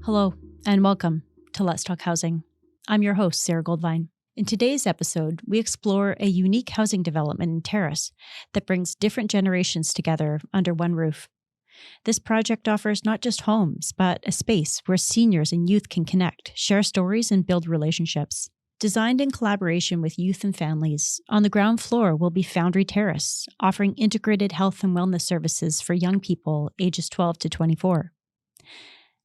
Hello, and welcome to Let's Talk Housing. I'm your host, Sarah Goldvine. In today's episode, we explore a unique housing development in Terrace that brings different generations together under one roof. This project offers not just homes, but a space where seniors and youth can connect, share stories, and build relationships. Designed in collaboration with youth and families, on the ground floor will be Foundry Terrace, offering integrated health and wellness services for young people ages 12 to 24.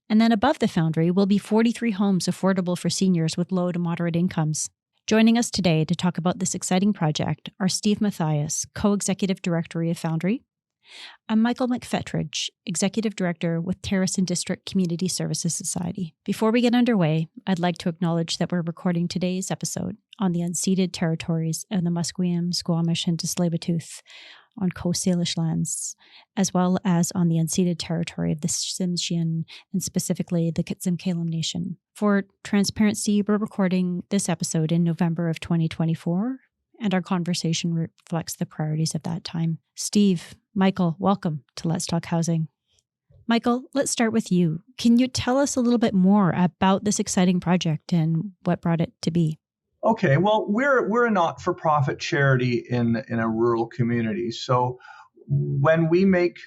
And then above the Foundry will be 43 homes affordable for seniors with low to moderate incomes. Joining us today to talk about this exciting project are Steve Mathias, Co-Executive Director of Foundry, and Michael McFetridge, Executive Director with Terrace and District Community Services Society. Before we get underway, I'd like to acknowledge that we're recording today's episode on the unceded territories of the Musqueam, Squamish, and Tsleil-Waututh on Coast Salish lands, as well as on the unceded territory of the Tsimshian and specifically the Kitsim-Kalim Nation. For transparency, we're recording this episode in November of 2024, and our conversation reflects the priorities of that time. Steve, Michael, welcome to Let's Talk Housing. Michael, let's start with you. Can you tell us a little bit more about this exciting project and what brought it to be? Okay, well, we're a not-for-profit charity in a rural community. So when we make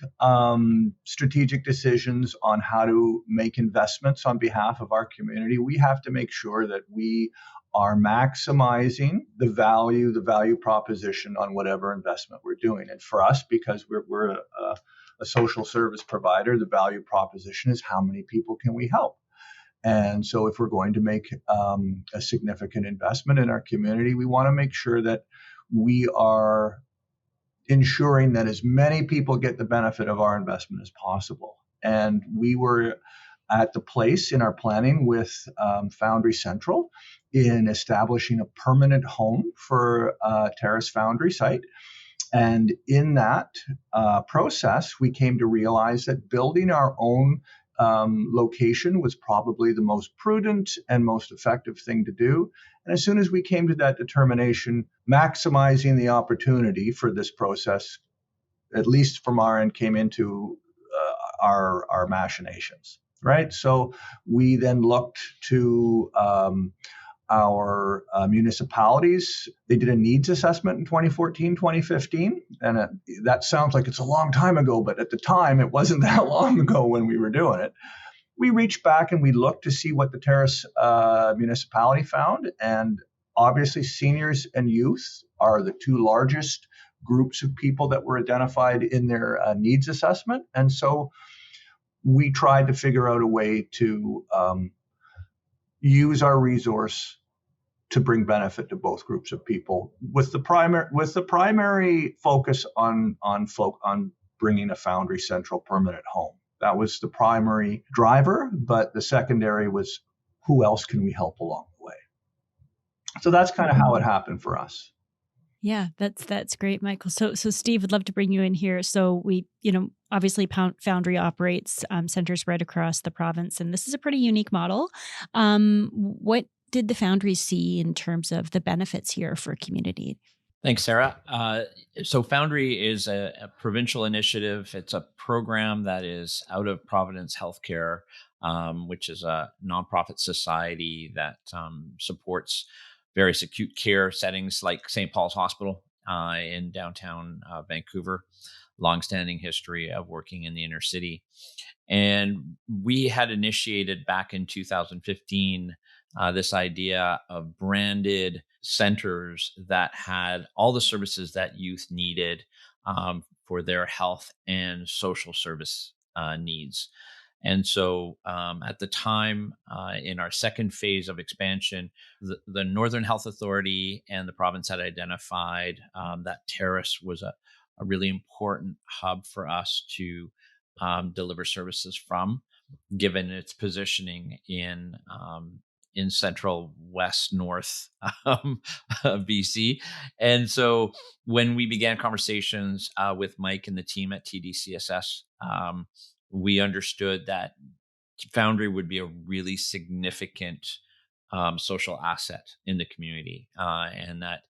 strategic decisions on how to make investments on behalf of our community, we have to make sure that we are maximizing the value proposition on whatever investment we're doing. And for us, because we're a social service provider, the value proposition is how many people can we help? And so if we're going to make a significant investment in our community, we want to make sure that we are ensuring that as many people get the benefit of our investment as possible. And we were at the place in our planning with Foundry Central in establishing a permanent home for Terrace Foundry site. And in that process, we came to realize that building our own location was probably the most prudent and most effective thing to do. And as soon as we came to that determination, maximizing the opportunity for this process, at least from our end, came into our machinations, right? So we then looked to our municipalities. They did a needs assessment in 2014, 2015. And that sounds like it's a long time ago, but at the time, it wasn't that long ago when we were doing it. We reached back and we looked to see what the Terrace municipality found. And obviously, seniors and youth are the two largest groups of people that were identified in their needs assessment. And so we tried to figure out a way to use our resource to bring benefit to both groups of people, with the primary focus on bringing a Foundry Central permanent home. That was the primary driver, but the secondary was who else can we help along the way. So that's kind of how it happened for us. Yeah, that's great, Michael. So Steve, would love to bring you in here. So we, obviously Foundry operates centers right across the province, and this is a pretty unique model. What did the Foundry see in terms of the benefits here for community? Thanks, Sarah. So Foundry is a provincial initiative. It's a program that is out of Providence Healthcare, which is a nonprofit society that supports various acute care settings like St. Paul's Hospital in downtown Vancouver. Longstanding history of working in the inner city. And we had initiated back in 2015 this idea of branded centers that had all the services that youth needed for their health and social service needs. And so at the time, in our second phase of expansion, the Northern Health Authority and the province had identified that Terrace was a really important hub for us to deliver services from, given its positioning in central west north BC. And so when we began conversations with Mike and the team at TDCSS, we understood that Foundry would be a really significant social asset in the community, and that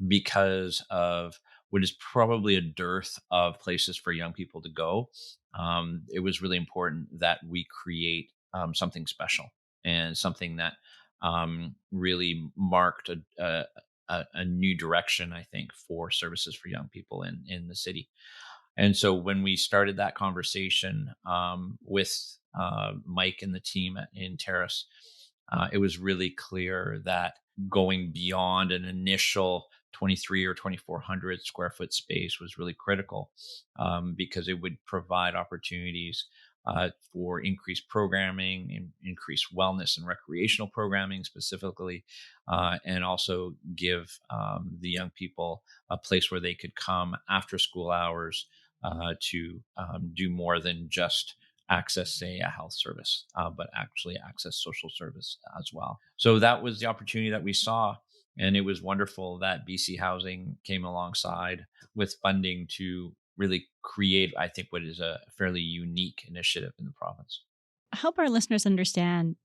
because of what is probably a dearth of places for young people to go, it was really important that we create something special and something that really marked a new direction, I think, for services for young people in the city. And so when we started that conversation with Mike and the team in Terrace, it was really clear that going beyond an initial 23 or 2,400 square foot space was really critical, because it would provide opportunities for increased programming, increased wellness and recreational programming specifically, and also give the young people a place where they could come after school hours to do more than just access, say, a health service, but actually access social service as well. So that was the opportunity that we saw. And it was wonderful that BC Housing came alongside with funding to really create, I think, what is a fairly unique initiative in the province. Help our listeners understand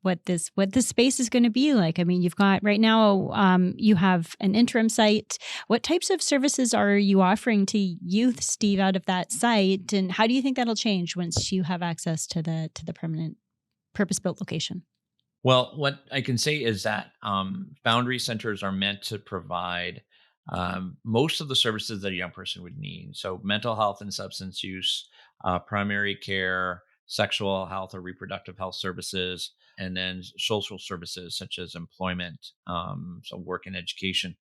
what this space is going to be like. I mean, you've got right now, you have an interim site. What types of services are you offering to youth, Steve, out of that site, and how do you think that'll change once you have access to the permanent purpose-built location? Well, what I can say is that Foundry centers are meant to provide most of the services that a young person would need. So mental health and substance use, primary care, sexual health or reproductive health services, and then social services such as employment, so work and education,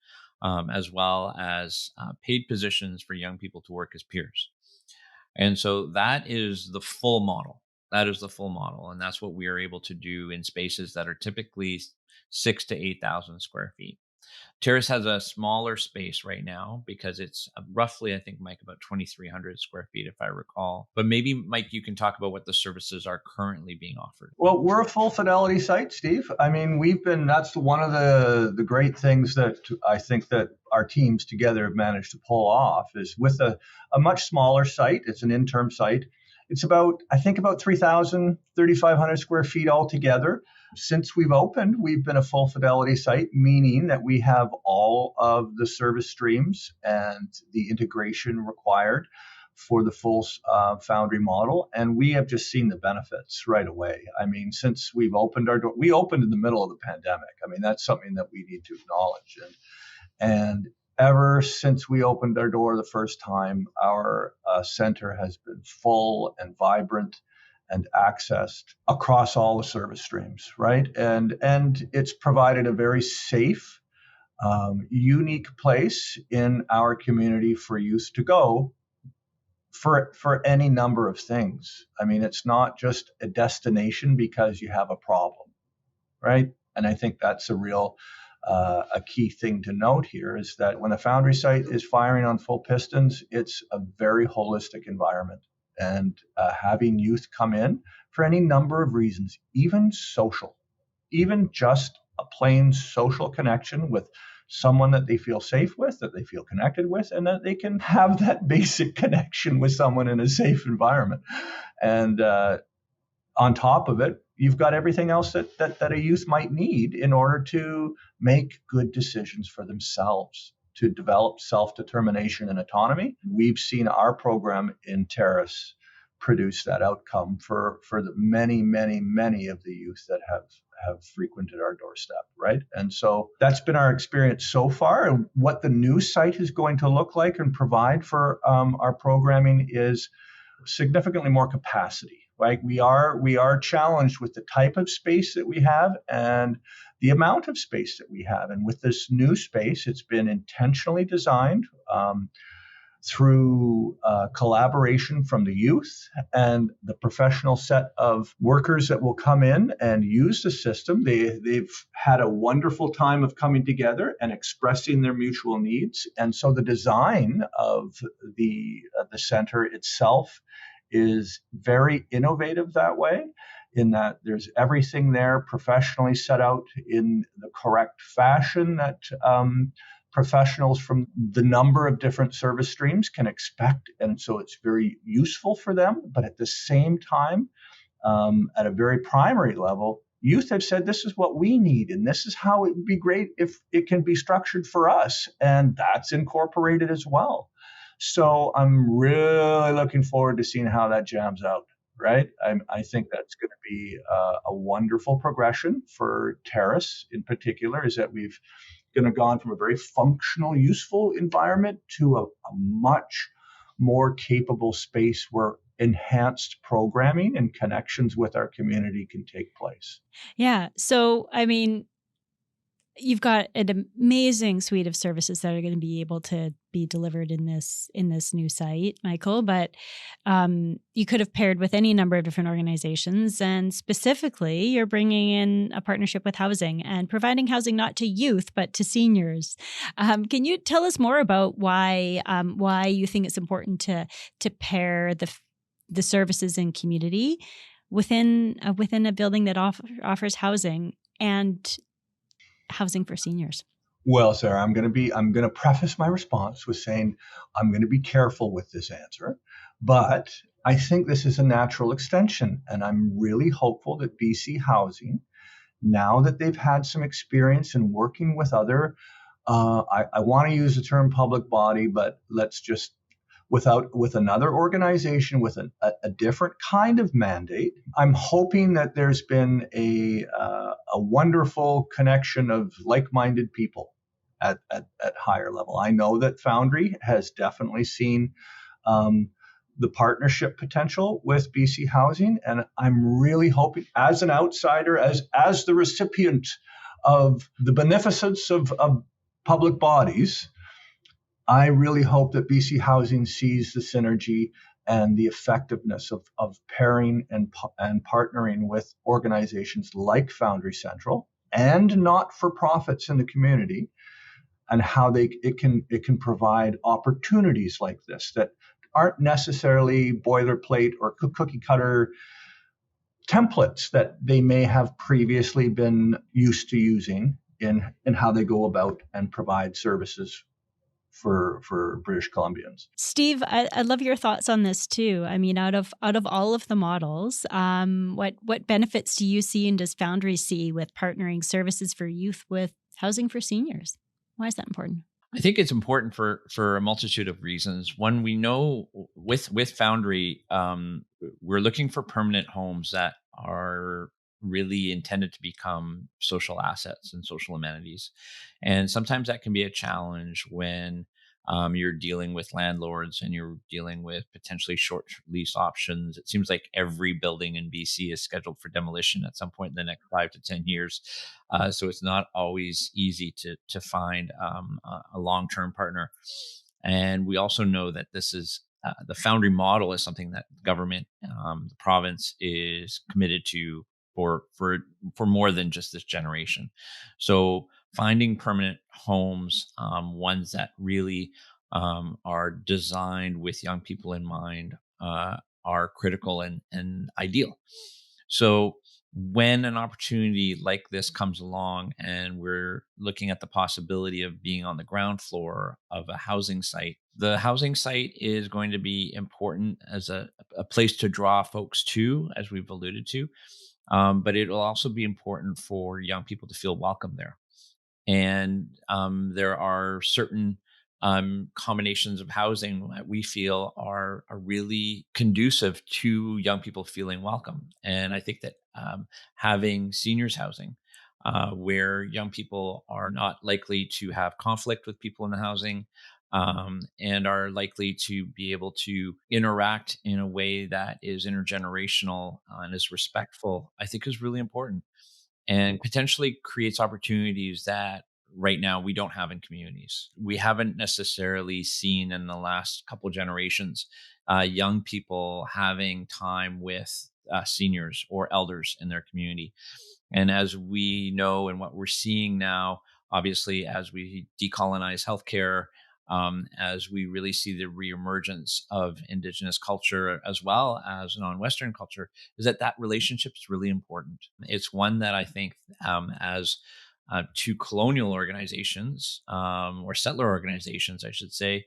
as well as paid positions for young people to work as peers. And so that is the full model. That is the full model. And that's what we are able to do in spaces that are typically 6 to 8,000 square feet. Terrace has a smaller space right now because it's roughly, I think, Mike, about 2,300 square feet, if I recall. But maybe, Mike, you can talk about what the services are currently being offered. Well, we're a full fidelity site, Steve. I mean, that's one of the great things that I think that our teams together have managed to pull off is with a much smaller site. It's an interim site. It's about 3,000, 3,500 square feet altogether. Since we've opened, we've been a full fidelity site, meaning that we have all of the service streams and the integration required for the full Foundry model. And we have just seen the benefits right away. I mean, since we've opened our door, we opened in the middle of the pandemic. I mean, that's something that we need to acknowledge. And ever since we opened our door the first time, our center has been full and vibrant and accessed across all the service streams, right? And it's provided a very safe, unique place in our community for youth to go for any number of things. I mean, it's not just a destination because you have a problem, right? And I think that's a key thing to note here is that when a Foundry site is firing on full pistons, it's a very holistic environment. And having youth come in for any number of reasons, even social, even just a plain social connection with someone that they feel safe with, that they feel connected with, and that they can have that basic connection with someone in a safe environment. And on top of it, you've got everything else that a youth might need in order to make good decisions for themselves, to develop self-determination and autonomy. We've seen our program in Terrace produce that outcome for the many, many, many of the youth that have frequented our doorstep, right? And so that's been our experience so far. And what the new site is going to look like and provide for our programming is significantly more capacity. Right? We are challenged with the type of space that we have and the amount of space that we have. And with this new space, it's been intentionally designed through collaboration from the youth and the professional set of workers that will come in and use the system. They've had a wonderful time of coming together and expressing their mutual needs. And so the design of the center itself is very innovative that way, in that there's everything there professionally set out in the correct fashion that professionals from the number of different service streams can expect. And so it's very useful for them. But at the same time, at a very primary level, youth have said, this is what we need. And this is how it would be great if it can be structured for us. And that's incorporated as well. So I'm really looking forward to seeing how that jams out, right? I think that's going to be a wonderful progression for Terrace in particular, is that we've going to gone from a very functional, useful environment to a much more capable space where enhanced programming and connections with our community can take place. Yeah. So, I mean, you've got an amazing suite of services that are going to be able to be delivered in this new site, Michael. But you could have paired with any number of different organizations, and specifically, you're bringing in a partnership with housing and providing housing not to youth but to seniors. Can you tell us more about why you think it's important to pair the services in community within a building that offers housing and housing for seniors? Well, Sarah, I'm going to preface my response with saying I'm going to be careful with this answer, but I think this is a natural extension, and I'm really hopeful that BC Housing, now that they've had some experience in working with other, I want to use the term public body, but let's just with another organization with a different kind of mandate. I'm hoping that there's been a wonderful connection of like-minded people at higher level. I know that Foundry has definitely seen the partnership potential with BC Housing, and I'm really hoping, as an outsider, as the recipient of the beneficence of public bodies, I really hope that BC Housing sees the synergy and the effectiveness of pairing and partnering with organizations like Foundry Central and not-for-profits in the community, and how it can provide opportunities like this that aren't necessarily boilerplate or cookie cutter templates that they may have previously been used to using in how they go about and provide services for British Columbians. Steve, I love your thoughts on this too. I mean, out of all of the models, what benefits do you see and does Foundry see with partnering services for youth with housing for seniors? Why is that important? I think it's important for a multitude of reasons. One, we know with Foundry, we're looking for permanent homes that are really intended to become social assets and social amenities, and sometimes that can be a challenge when you're dealing with landlords and you're dealing with potentially short lease options. It seems like every building in BC is scheduled for demolition at some point in the next 5 to 10 years. So it's not always easy to find a long-term partner. And we also know that this is the Foundry model is something that government, the province, is committed to for more than just this generation. So finding permanent homes, ones that really are designed with young people in mind, are critical and ideal. So when an opportunity like this comes along and we're looking at the possibility of being on the ground floor of a housing site, the housing site is going to be important as a place to draw folks to, as we've alluded to. But it'll also be important for young people to feel welcome there. And there are certain combinations of housing that we feel are really conducive to young people feeling welcome. And I think that having seniors housing, where young people are not likely to have conflict with people in the housing, and are likely to be able to interact in a way that is intergenerational and is respectful, I think is really important and potentially creates opportunities that right now we don't have in communities. We haven't necessarily seen in the last couple generations young people having time with seniors or elders in their community. And as we know, and what we're seeing now, obviously, as we decolonize healthcare, as we really see the reemergence of Indigenous culture as well as non-Western culture, is that relationship is really important. It's one that I think, as to colonial organizations, or settler organizations, I should say,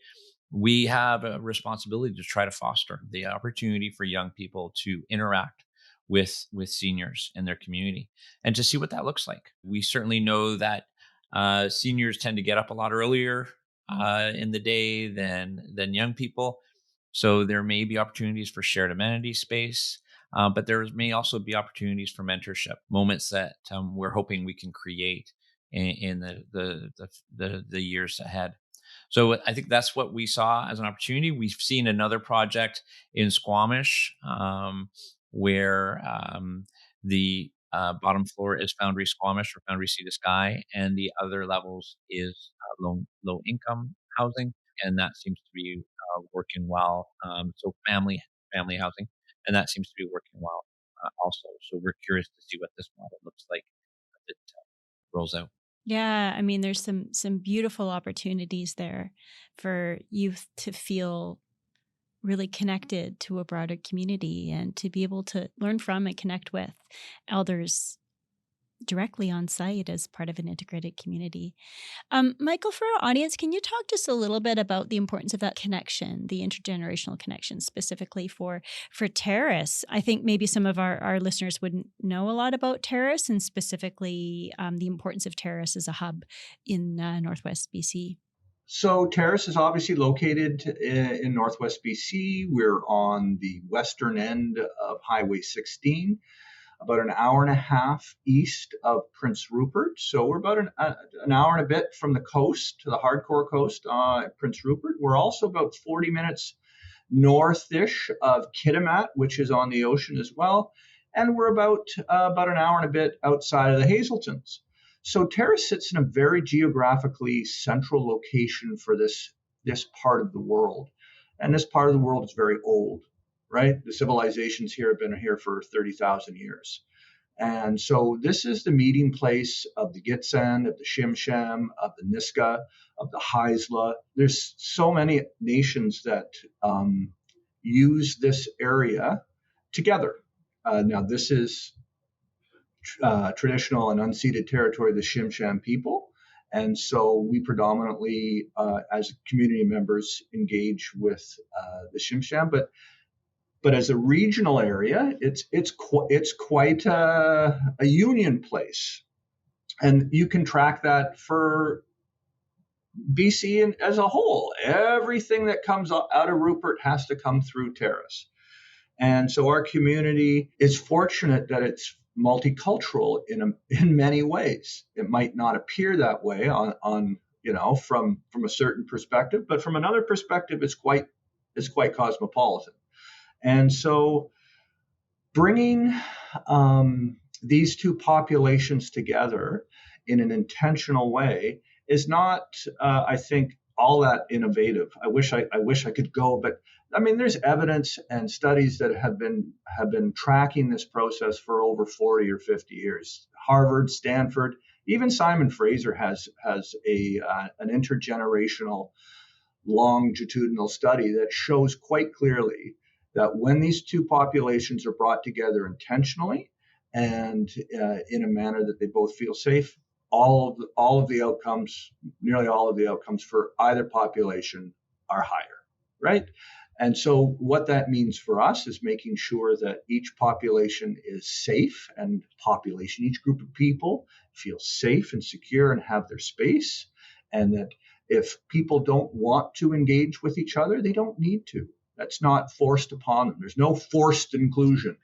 we have a responsibility to try to foster the opportunity for young people to interact with seniors in their community and to see what that looks like. We certainly know that seniors tend to get up a lot earlier in the day than young people, so there may be opportunities for shared amenity space. But there may also be opportunities for mentorship, moments that we're hoping we can create in the years ahead. So I think that's what we saw as an opportunity. We've seen another project in Squamish where the bottom floor is Foundry Squamish or Foundry Sea to Sky, and the other levels is low income housing, and that seems to be working well. So family housing, and that seems to be working well also. So we're curious to see what this model looks like as it rolls out. Yeah, I mean, there's some beautiful opportunities there for youth to feel really connected to a broader community and to be able to learn from and connect with elders directly on site as part of an integrated community. Michael, for our audience, can you talk just a little bit about the importance of that connection, the intergenerational connection, specifically for Terrace? I think maybe some of our listeners wouldn't know a lot about Terrace, and specifically the importance of Terrace as a hub in Northwest BC. So Terrace is obviously located in Northwest BC. We're on the western end of Highway 16, about an hour and a half east of Prince Rupert. So we're about an hour and a bit from the coast, to the hardcore coast at Prince Rupert. We're also about 40 minutes northish of Kitimat, which is on the ocean as well. And we're about an hour and a bit outside of the Hazeltons. So Terrace sits in a very geographically central location for this part of the world. And this part of the world is very old, right? The civilizations here have been here for 30,000 years. And so this is the meeting place of the Gitxsan, of the Tsimshian, of the Niska, of the Haisla. There's so many nations that use this area together. Now, this is traditional and unceded territory of the Tsimshian people. And so we predominantly, as community members, engage with the Tsimshian. But as a regional area, it's quite a union place. And you can track that for BC and as a whole. Everything that comes out of Rupert has to come through Terrace. And so our community is fortunate that it's multicultural in many ways. It might not appear that way on from a certain perspective, but from another perspective, it's quite cosmopolitan. And so bringing these two populations together in an intentional way is not, I think, all that innovative. I wish I could go, but I mean, there's evidence and studies that have been tracking this process for over 40 or 50 years. Harvard, Stanford, even Simon Fraser has an intergenerational longitudinal study that shows quite clearly that when these two populations are brought together intentionally and in a manner that they both feel safe, nearly all of the outcomes for either population are higher, right? And so what that means for us is making sure that each population is safe, and each group of people feel safe and secure and have their space, and that if people don't want to engage with each other, they don't need to. That's not forced upon them. There's no forced inclusion.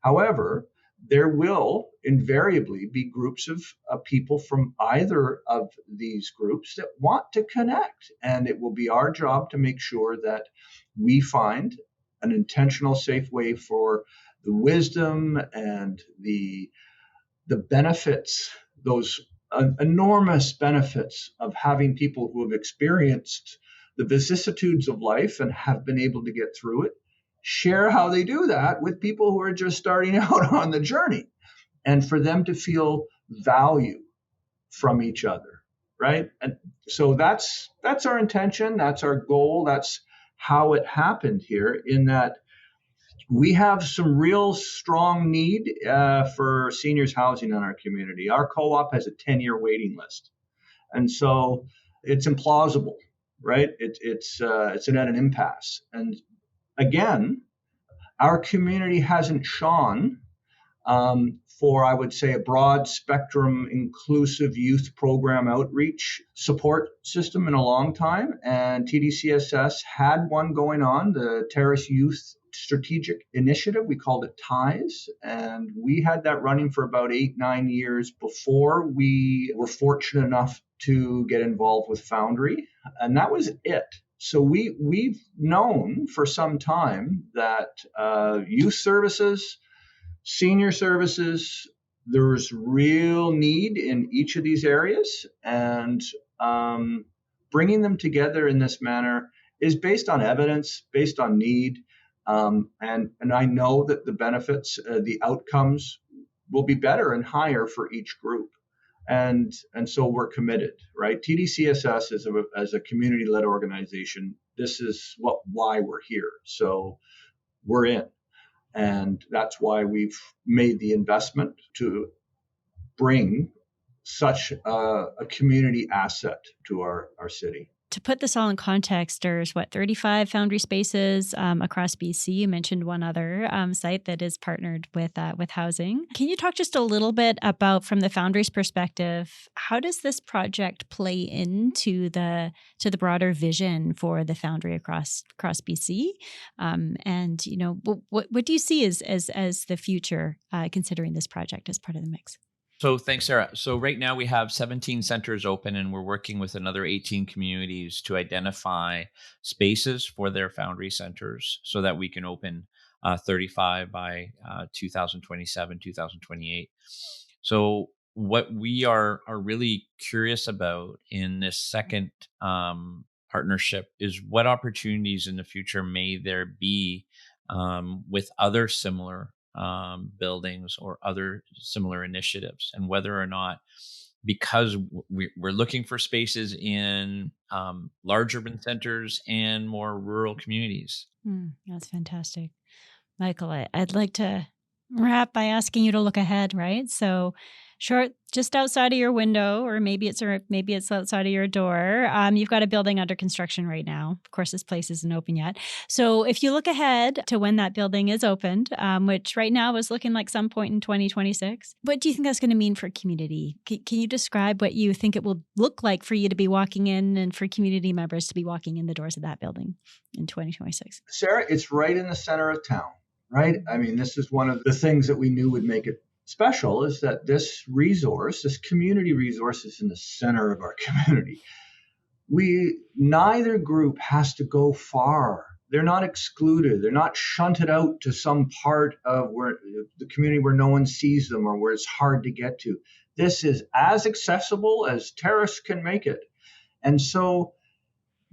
However, there will invariably be groups of people from either of these groups that want to connect. And it will be our job to make sure that we find an intentional, safe way for the wisdom and the benefits, those enormous benefits of having people who have experienced the vicissitudes of life and have been able to get through it, share how they do that with people who are just starting out on the journey, and for them to feel value from each other, right? And so that's our intention, that's our goal, that's how it happened here, in that we have some real strong need for seniors housing in our community. Our co-op has a 10-year waiting list. And so it's implausible, right? It's at an impasse. And again, our community hasn't shone for, I would say, a broad spectrum inclusive youth program outreach support system in a long time. And TDCSS had one going on, the Terrace Youth Strategic Initiative. We called it TIES. And we had that running for about 8-9 years before we were fortunate enough to get involved with Foundry. And that was it. So we've known for some time that youth services, senior services, there's real need in each of these areas, and bringing them together in this manner is based on evidence, based on need, and I know that the benefits, the outcomes will be better and higher for each group, and so we're committed, right? TDCSS as a community-led organization, this is why we're here, so we're in. And that's why we've made the investment to bring such a community asset to our city. To put this all in context, there's 35 Foundry spaces across BC. You mentioned one other site that is partnered with housing. Can you talk just a little bit about, from the Foundry's perspective, how does this project play into the broader vision for the Foundry across BC? And what do you see as the future, considering this project as part of the mix? So thanks, Sarah. So right now we have 17 centers open, and we're working with another 18 communities to identify spaces for their Foundry centers so that we can open 35 by 2027, 2028. So what we are really curious about in this second partnership is what opportunities in the future may there be with other similar buildings or other similar initiatives, and whether or not, because we're looking for spaces in large urban centers and more rural communities. That's fantastic. Michael, I'd like to wrap by asking you to look ahead, right? So short, just outside of your window, or maybe it's outside of your door, you've got a building under construction right now. Of course, this place isn't open yet. So if you look ahead to when that building is opened, which right now is looking like some point in 2026, what do you think that's going to mean for community? Can you describe what you think it will look like for you to be walking in and for community members to be walking in the doors of that building in 2026? Sarah, it's right in the center of town, right? I mean, this is one of the things that we knew would make it special, is that this community resource is in the center of our community. Neither group has to go far. They're not excluded. They're not shunted out to some part of where the community where no one sees them or where it's hard to get to. This is as accessible as Terrace can make it. And so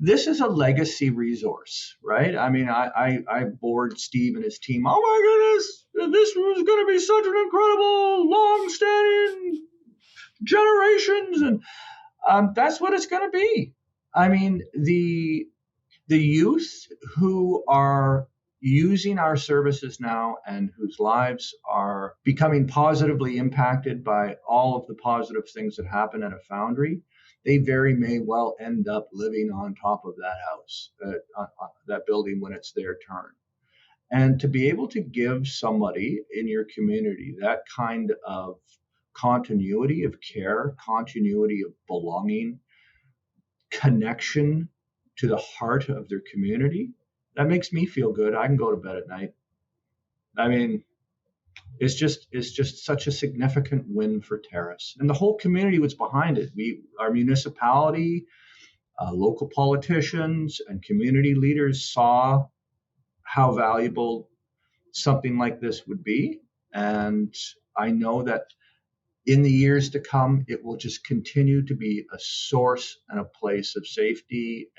this is a legacy resource, right? I mean, I bored Steve and his team. Oh my goodness, this was going to be such an incredible, long-standing generations, and that's what it's going to be. I mean, the youth who are using our services now and whose lives are becoming positively impacted by all of the positive things that happen at a Foundry, they very may well end up living on top of that house, that building, when it's their turn. And to be able to give somebody in your community that kind of continuity of care, continuity of belonging, connection to the heart of their community, that makes me feel good. I can go to bed at night. I mean, it's just such a significant win for Terrace, and the whole community was behind it. Our municipality, local politicians, and community leaders saw how valuable something like this would be, and I know that in the years to come, it will just continue to be a source and a place of safety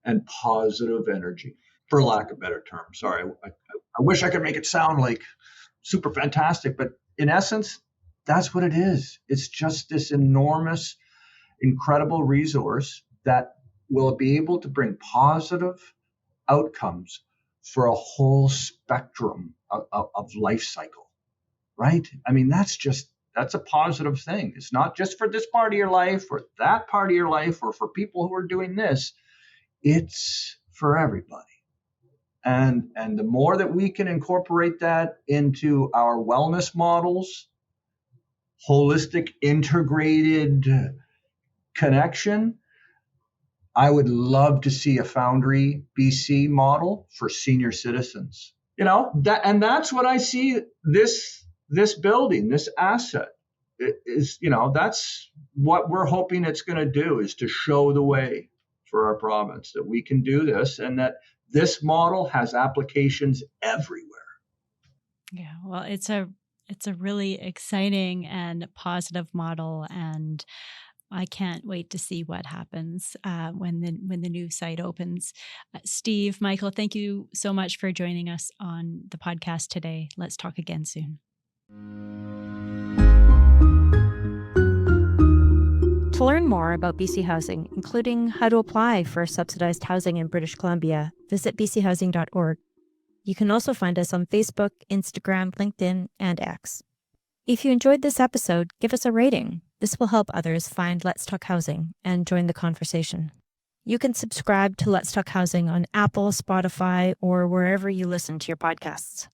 and positive energy, for lack of a better term. Sorry, I wish I could make it sound like super fantastic, but in essence, that's what it is. It's just this enormous, incredible resource that will be able to bring positive outcomes for a whole spectrum of life cycle, right? I mean, that's a positive thing. It's not just for this part of your life or that part of your life or for people who are doing this. It's for everybody. And the more that we can incorporate that into our wellness models, holistic, integrated connection, I would love to see a Foundry BC model for senior citizens. That's what I see this building, this asset is, that's what we're hoping it's going to do, is to show the way for our province that we can do this, and that this model has applications everywhere. Yeah, well, it's a really exciting and positive model, and I can't wait to see what happens when the new site opens. Steve, Michael, thank you so much for joining us on the podcast today. Let's talk again soon. To learn more about BC Housing, including how to apply for subsidized housing in British Columbia, visit bchousing.org. You can also find us on Facebook, Instagram, LinkedIn, and X. If you enjoyed this episode, give us a rating. This will help others find Let's Talk Housing and join the conversation. You can subscribe to Let's Talk Housing on Apple, Spotify, or wherever you listen to your podcasts.